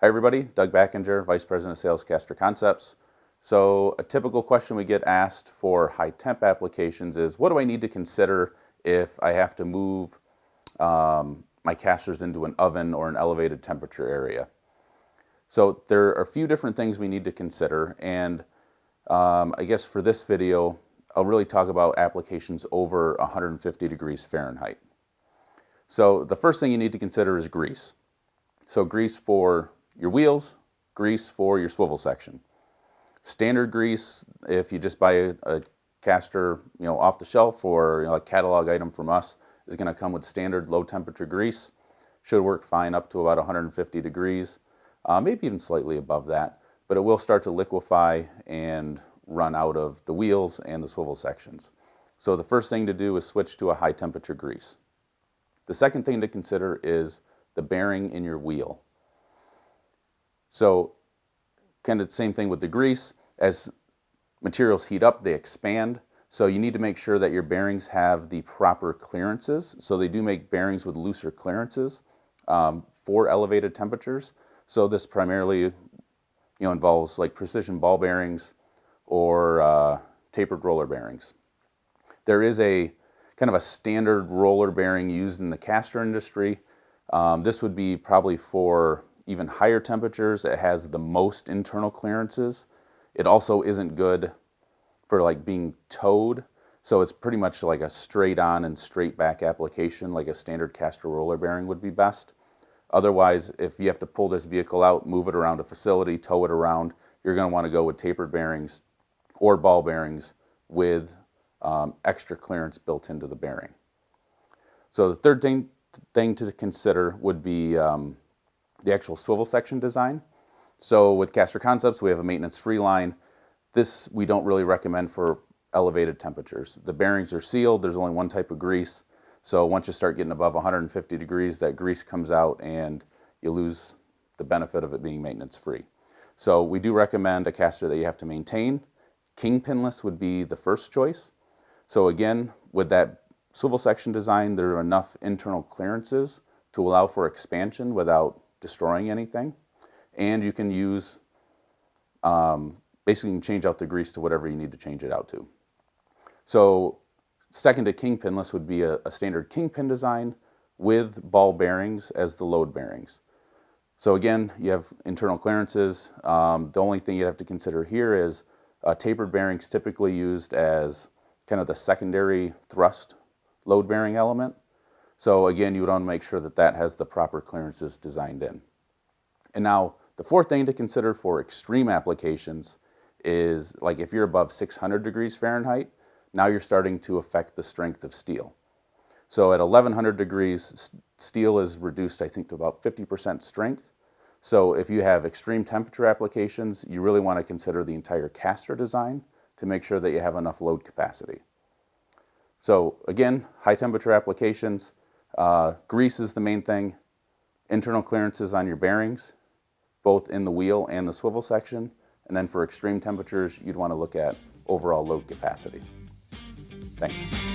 Hi everybody, Doug Backinger, Vice President of Sales, Caster Concepts. So a typical question we get asked for high temp applications is, what do I need to consider if I have to move my casters into an oven or an elevated temperature area? So there are a few different things we need to consider, and I guess for this video, I'll really talk about applications over 150 degrees Fahrenheit. So the first thing you need to consider is grease. So grease for your wheels, grease for your swivel section. Standard grease, if you just buy a caster, off the shelf, or a catalog item from us, is going to come with standard low temperature grease. Should work fine up to about 150 degrees, maybe even slightly above that, but it will start to liquefy and run out of the wheels and the swivel sections. So the first thing to do is switch to a high temperature grease. The second thing to consider is the bearing in your wheel. So kind of the same thing with the grease. As materials heat up, they expand. So you need to make sure that your bearings have the proper clearances. So they do make bearings with looser clearances for elevated temperatures. So this primarily involves like precision ball bearings or tapered roller bearings. There is a kind of a standard roller bearing used in the caster industry. This would be probably for even higher temperatures. It has the most internal clearances. It also isn't good for like being towed. So it's pretty much like a straight on and straight back application, like a standard caster roller bearing would be best. Otherwise, if you have to pull this vehicle out, move it around a facility, tow it around, you're going to want to go with tapered bearings or ball bearings with extra clearance built into the bearing. So the third thing to consider would be the actual swivel section design. So with Caster Concepts, we have a maintenance-free line. This we don't really recommend for elevated temperatures. The bearings are sealed. There's only one type of grease. So once you start getting above 150 degrees, that grease comes out and you lose the benefit of it being maintenance-free. So we do recommend a caster that you have to maintain. Kingpinless would be the first choice. So again, with that swivel section design, there are enough internal clearances to allow for expansion without destroying anything. And you can use, basically you can change out the grease to whatever you need to change it out to. So second to kingpinless would be a standard kingpin design with ball bearings as the load bearings. So again, you have internal clearances. The only thing you have to consider here is tapered bearings typically used as kind of the secondary thrust load bearing element. So again, you would want to make sure that that has the proper clearances designed in. And now the fourth thing to consider for extreme applications is, like, if you're above 600 degrees Fahrenheit, now you're starting to affect the strength of steel. So at 1100 degrees, steel is reduced, I think, to about 50% strength. So if you have extreme temperature applications, you really want to consider the entire caster design to make sure that you have enough load capacity. So again, high temperature applications, grease is the main thing, internal clearances on your bearings, both in the wheel and the swivel section, and then for extreme temperatures, you'd want to look at overall load capacity. Thanks.